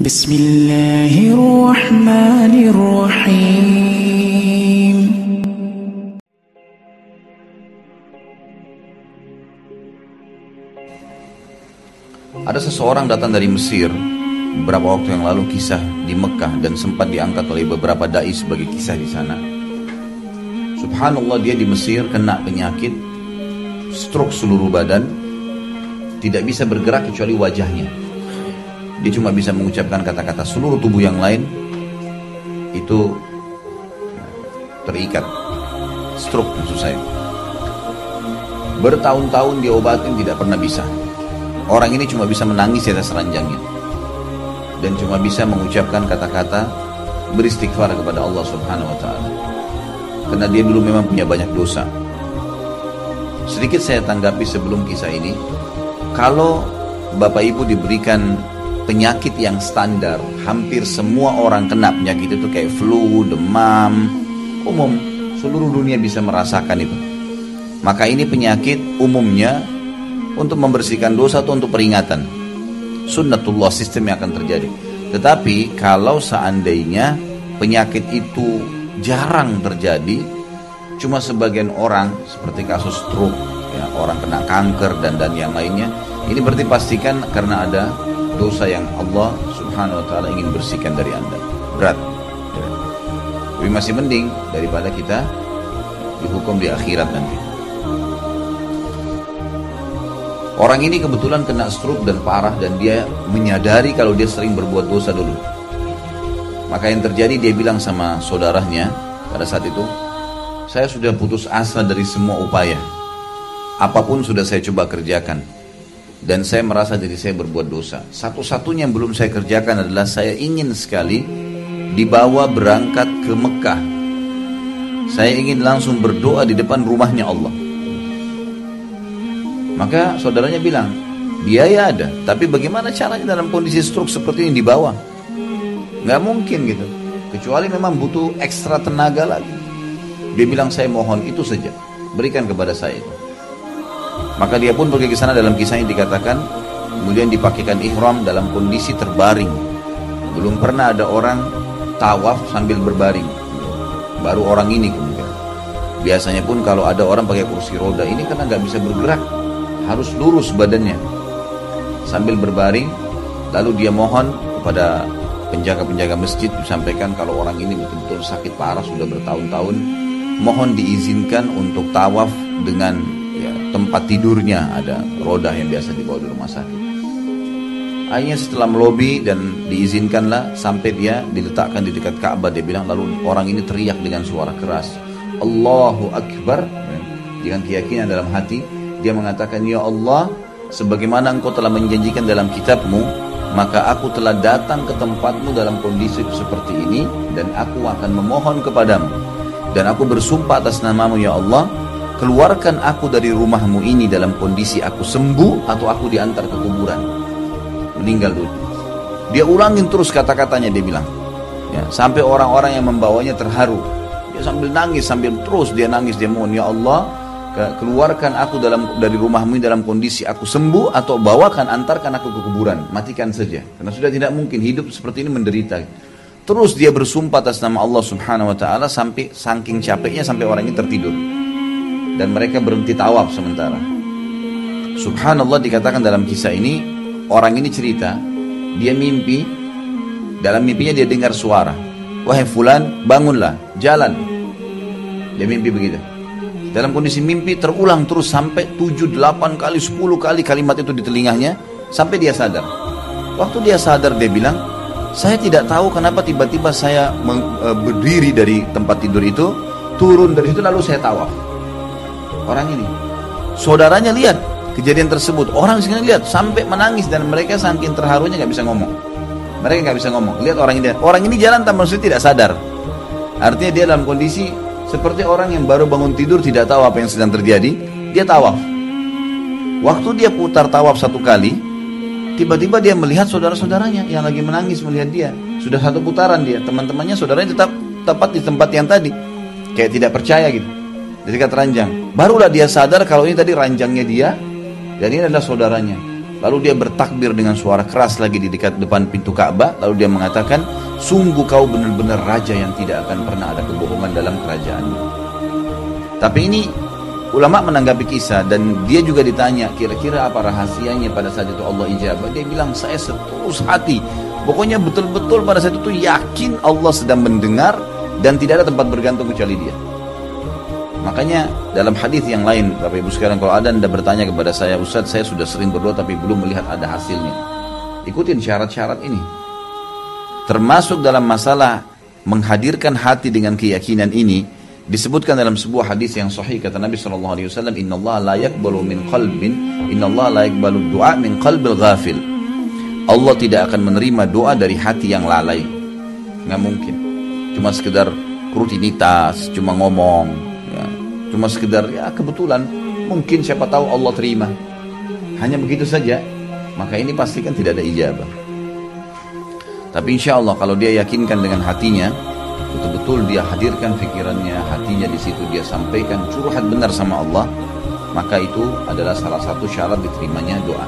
Bismillahirrahmanirrahim. Ada seseorang datang dari Mesir beberapa waktu yang lalu, kisah di Mekah, dan sempat diangkat oleh beberapa dai sebagai kisah di sana. Subhanallah, dia di Mesir kena penyakit stroke seluruh badan, tidak bisa bergerak kecuali wajahnya. Dia cuma bisa mengucapkan kata-kata, seluruh tubuh yang lain itu terikat. Stroke maksud saya. Bertahun-tahun diobatin tidak pernah bisa. Orang ini cuma bisa menangis di atas ranjangnya dan cuma bisa mengucapkan kata-kata beristighfar kepada Allah Subhanahu wa taala. Karena dia dulu memang punya banyak dosa. Sedikit saya tanggapi sebelum kisah ini. Kalau Bapak Ibu diberikan penyakit yang standar, hampir semua orang kena penyakit itu, kayak flu, demam, umum, seluruh dunia bisa merasakan itu. Maka ini penyakit umumnya untuk membersihkan dosa atau untuk peringatan. Sunnatullah, sistem yang akan terjadi. Tetapi kalau seandainya penyakit itu jarang terjadi, cuma sebagian orang seperti kasus stroke, ya, orang kena kanker dan yang lainnya, ini berarti pastikan karena ada dosa yang Allah Subhanahu wa taala ingin bersihkan dari Anda. Berat. Tapi masih mending daripada kita dihukum di akhirat nanti. Orang ini kebetulan kena stroke dan parah, dan dia menyadari kalau dia sering berbuat dosa dulu. Maka yang terjadi, dia bilang sama saudaranya pada saat itu, saya sudah putus asa dari semua upaya. Apapun sudah saya coba kerjakan, dan saya merasa diri saya berbuat dosa. Satu-satunya yang belum saya kerjakan adalah saya ingin sekali dibawa berangkat ke Mekah. Saya ingin langsung berdoa di depan rumahnya Allah. Maka saudaranya bilang, biaya ada, tapi bagaimana caranya dalam kondisi stroke seperti ini dibawa? Nggak mungkin gitu, kecuali memang butuh ekstra tenaga lagi. Dia bilang, saya mohon itu saja, berikan kepada saya itu. Maka dia pun pergi ke sana. Dalam kisahnya dikatakan, kemudian dipakaikan ihram dalam kondisi terbaring. Belum pernah ada orang tawaf sambil berbaring, baru orang ini kemudian. Biasanya pun kalau ada orang pakai kursi roda, ini karena nggak bisa bergerak, harus lurus badannya sambil berbaring. Lalu dia mohon kepada penjaga-penjaga masjid, disampaikan kalau orang ini betul-betul sakit parah, sudah bertahun-tahun, mohon diizinkan untuk tawaf dengan tempat tidurnya, ada roda yang biasa dibawa di rumah sakit. Akhirnya setelah melobi dan diizinkanlah, sampai dia diletakkan di dekat Ka'bah. Dia bilang, lalu orang ini teriak dengan suara keras, Allahu Akbar, dengan keyakinan dalam hati. Dia mengatakan, ya Allah, sebagaimana engkau telah menjanjikan dalam kitabmu, maka aku telah datang ke tempatmu dalam kondisi seperti ini, dan aku akan memohon kepadamu, dan aku bersumpah atas namamu ya Allah, keluarkan aku dari rumahmu ini dalam kondisi aku sembuh atau aku diantar ke kuburan, meninggal dulu. Dia ulangin terus kata-katanya, dia bilang, ya, sampai orang-orang yang membawanya terharu. Dia sambil nangis, sambil terus dia nangis, dia mohon, ya Allah, keluarkan aku dari rumahmu ini dalam kondisi aku sembuh, atau bawakan, antarkan aku ke kuburan, matikan saja, karena sudah tidak mungkin hidup seperti ini menderita. Terus dia bersumpah atas nama Allah Subhanahu wa taala, sampai saking capeknya sampai orang ini tertidur. Dan mereka berhenti tawaf sementara. Subhanallah, dikatakan dalam kisah ini, orang ini cerita, dia mimpi, dalam mimpinya dia dengar suara, wahai fulan, bangunlah, jalan. Dia mimpi begitu. Dalam kondisi mimpi terulang terus sampai 7, 8 kali, 10 kali kalimat itu di telinganya, sampai dia sadar. Waktu dia sadar, dia bilang, saya tidak tahu kenapa tiba-tiba saya berdiri dari tempat tidur itu, turun dari situ, lalu saya tawaf. Orang ini, saudaranya lihat kejadian tersebut, orang sekalian lihat sampai menangis, dan mereka saking terharunya nggak bisa ngomong. Mereka nggak bisa ngomong. Lihat orang ini jalan tanpa maksud, tidak sadar. Artinya dia dalam kondisi seperti orang yang baru bangun tidur, tidak tahu apa yang sedang terjadi. Dia tawaf. Waktu dia putar tawaf satu kali, tiba-tiba dia melihat saudara-saudaranya yang lagi menangis melihat dia. Sudah satu putaran dia, teman-temannya, saudaranya tetap tepat di tempat yang tadi, kayak tidak percaya gitu, di dekat ranjang. Barulah dia sadar kalau ini tadi ranjangnya dia, dan ini adalah saudaranya. Lalu dia bertakbir dengan suara keras lagi di depan pintu Ka'bah. Lalu dia mengatakan, sungguh kau benar-benar raja yang tidak akan pernah ada kebohongan dalam kerajaanmu. Tapi ini ulama menanggapi kisah, dan dia juga ditanya kira-kira apa rahasianya pada saat itu Allah ijabah. Dia bilang, saya setulus hati, pokoknya betul-betul pada saat itu yakin Allah sedang mendengar dan tidak ada tempat bergantung kecuali dia. Makanya dalam hadis yang lain, Bapak Ibu sekalian, kalau ada Anda bertanya kepada saya, Ustaz, saya sudah sering berdoa tapi belum melihat ada hasilnya, ikutin syarat-syarat ini. Termasuk dalam masalah menghadirkan hati dengan keyakinan ini, disebutkan dalam sebuah hadis yang sahih, kata Nabi SAW, Innallaha la yakbalu min qalbin, Innallaha la yakbalu du'a min qalbil ghafil. Allah tidak akan menerima doa dari hati yang lalai. Nggak mungkin. Cuma sekedar rutinitas, cuma ngomong, ya. Cuma sekedar ya kebetulan, mungkin siapa tahu Allah terima. Hanya begitu saja, maka ini pastikan tidak ada ijabah. Tapi insya Allah kalau dia yakinkan dengan hatinya, betul-betul dia hadirkan pikirannya, hatinya di situ, dia sampaikan curhat benar sama Allah, maka itu adalah salah satu syarat diterimanya doa.